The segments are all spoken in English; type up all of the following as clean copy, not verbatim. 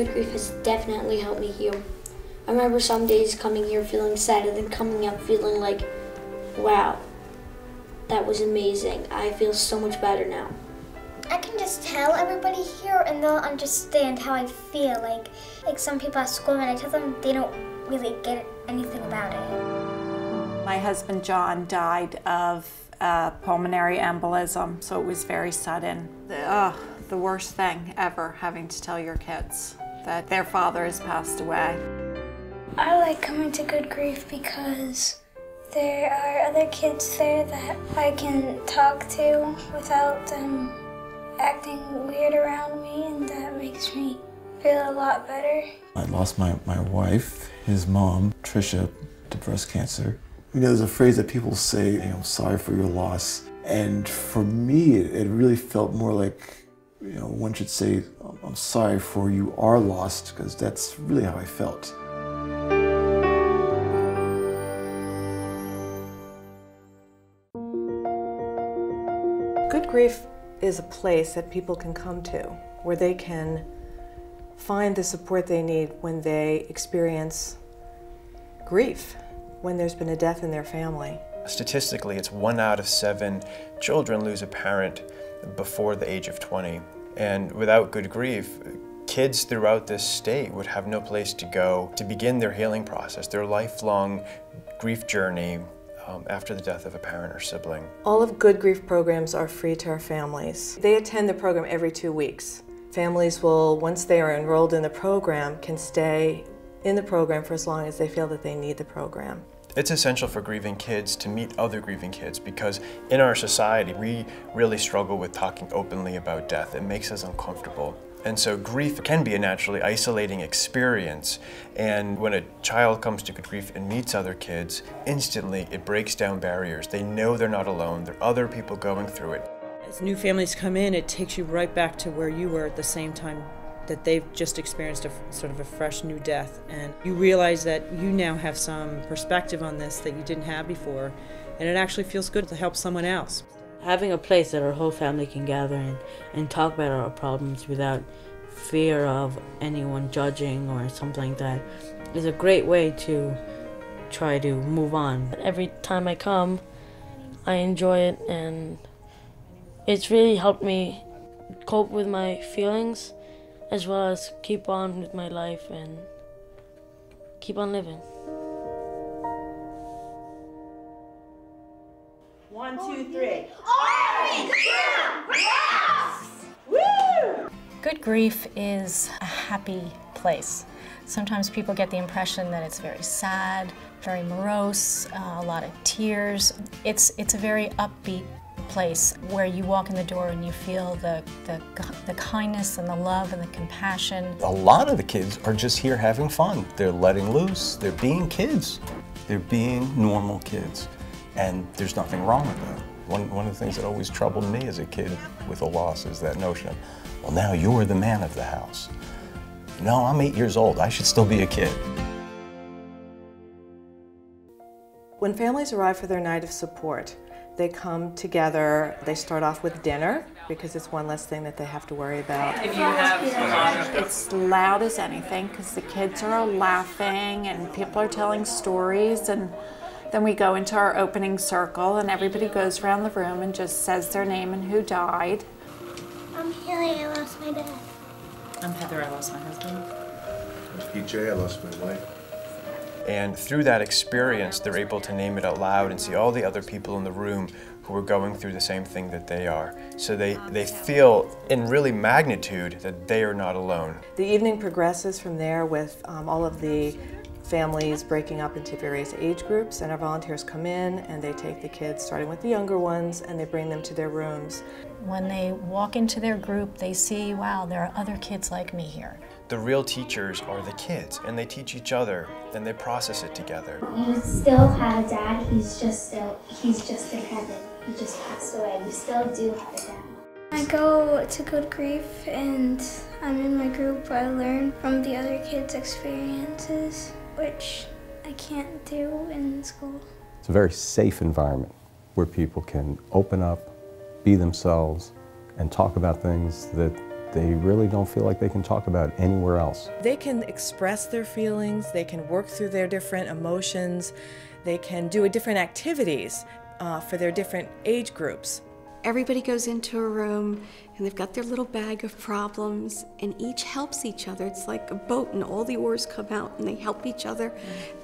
Good Grief has definitely helped me heal. I remember some days coming here feeling sad and then coming out feeling like, wow, that was amazing. I feel so much better now. I can just tell everybody here and they'll understand how I feel. Like some people at school, when I tell them, they don't really get anything about it. My husband John died of pulmonary embolism, so it was very sudden. The worst thing ever, having to tell your kids that their father has passed away. I like coming to Good Grief because there are other kids there that I can talk to without them acting weird around me, and that makes me feel a lot better. I lost my wife, his mom, Tricia, to breast cancer. You know, there's a phrase that people say, sorry for your loss. And for me, it really felt more like, one should say, I'm sorry for you are lost, because that's really how I felt. Good Grief is a place that people can come to where they can find the support they need when they experience grief, when there's been a death in their family. Statistically, it's 1 out of 7 children lose a parent before the age of 20. And without Good Grief, kids throughout this state would have no place to go to begin their healing process, their lifelong grief journey after the death of a parent or sibling. All of Good Grief programs are free to our families. They attend the program every 2 weeks. Families will, once they are enrolled in the program, can stay in the program for as long as they feel that they need the program. It's essential for grieving kids to meet other grieving kids because in our society, we really struggle with talking openly about death. It makes us uncomfortable. And so grief can be a naturally isolating experience. And when a child comes to Good Grief and meets other kids, instantly it breaks down barriers. They know they're not alone. There are other people going through it. As new families come in, it takes you right back to where you were at the same time that they've just experienced sort of a fresh new death. And you realize that you now have some perspective on this that you didn't have before. And it actually feels good to help someone else. Having a place that our whole family can gather and talk about our problems without fear of anyone judging or something like that is a great way to try to move on. Every time I come, I enjoy it, and it's really helped me cope with my feelings as well as keep on with my life and keep on living. 1, 2, 3. Orange Jam rocks! Woo! Good Grief is a happy place. Sometimes people get the impression that it's very sad, very morose, a lot of tears. It's a very upbeat place where you walk in the door and you feel the kindness and the love and the compassion. A lot of the kids are just here having fun. They're letting loose. They're being kids. They're being normal kids. And there's nothing wrong with that. One of the things that always troubled me as a kid with a loss is that notion of, well, now you're the man of the house. No, I'm 8 years old. I should still be a kid. When families arrive for their night of support, they come together. They start off with dinner because it's one less thing that they have to worry about. It's loud as anything because the kids are all laughing and people are telling stories, and then we go into our opening circle and everybody goes around the room and just says their name and who died. I'm Haley, I lost my dad. I'm Heather, I lost my husband. I'm PJ, I lost my wife. And through that experience, they're able to name it out loud and see all the other people in the room who are going through the same thing that they are. So they feel, in really magnitude, that they are not alone. The evening progresses from there with all of the families breaking up into various age groups, and our volunteers come in and they take the kids, starting with the younger ones, and they bring them to their rooms. When they walk into their group, they see, wow, there are other kids like me here. The real teachers are the kids, and they teach each other, and they process it together. You still have a dad, he's just in heaven. He just passed away. You still do have a dad. I go to Good Grief and I'm in my group. I learn from the other kids' experiences, which I can't do in school. It's a very safe environment where people can open up, be themselves, and talk about things that they really don't feel like they can talk about anywhere else. They can express their feelings, they can work through their different emotions, they can do different activities for their different age groups. Everybody goes into a room and they've got their little bag of problems and each helps each other. It's like a boat and all the oars come out and they help each other.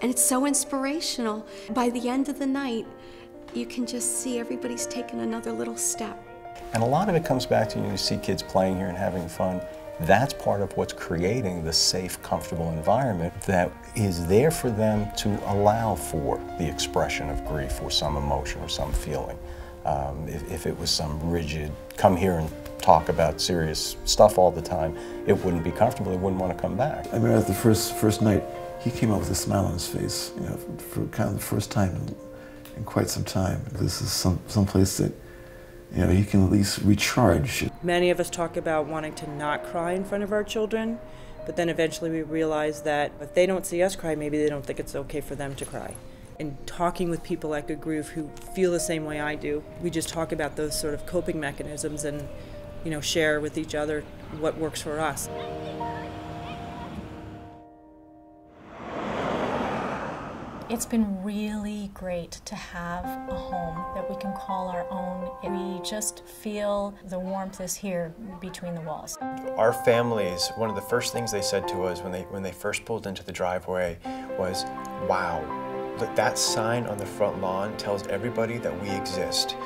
And it's so inspirational. By the end of the night, you can just see everybody's taken another little step. And a lot of it comes back to you see kids playing here and having fun. That's part of what's creating the safe, comfortable environment that is there for them to allow for the expression of grief or some emotion or some feeling. If it was some rigid, come here and talk about serious stuff all the time, it wouldn't be comfortable, he wouldn't want to come back. I remember at the first night, he came out with a smile on his face, you know, for kind of the first time in quite some time. This is some place that, you know, he can at least recharge. Many of us talk about wanting to not cry in front of our children, but then eventually we realize that if they don't see us cry, maybe they don't think it's okay for them to cry. And talking with people at Good Grief who feel the same way I do, we just talk about those sort of coping mechanisms and, you know, share with each other what works for us. It's been really great to have a home that we can call our own. We just feel the warmth is here between the walls. Our families, one of the first things they said to us when they first pulled into the driveway was, wow, that sign on the front lawn tells everybody that we exist.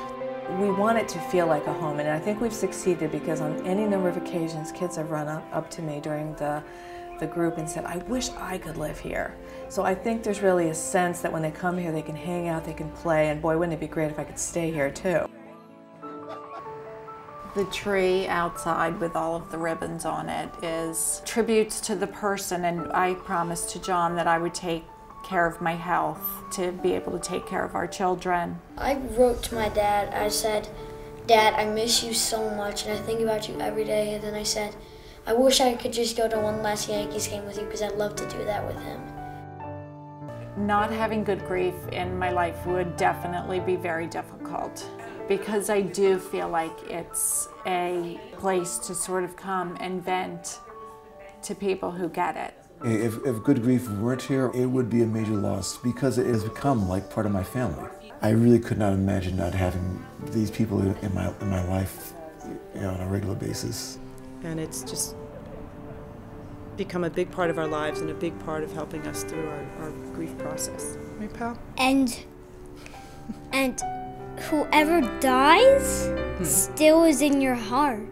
We want it to feel like a home, and I think we've succeeded because on any number of occasions, kids have run up to me during the group and said, I wish I could live here. So I think there's really a sense that when they come here, they can hang out, they can play, and boy, wouldn't it be great if I could stay here too. The tree outside with all of the ribbons on it is tributes to the person, and I promised to John that I would take care of my health to be able to take care of our children. I wrote to my dad. I said, Dad, I miss you so much and I think about you every day. And then I said, I wish I could just go to one last Yankees game with you because I'd love to do that with him. Not having Good Grief in my life would definitely be very difficult because I do feel like it's a place to sort of come and vent to people who get it. If Good Grief weren't here, it would be a major loss because it has become like part of my family. I really could not imagine not having these people in my life, you know, on a regular basis. And it's just become a big part of our lives and a big part of helping us through our grief process. Right, pal? And whoever dies still is in your heart.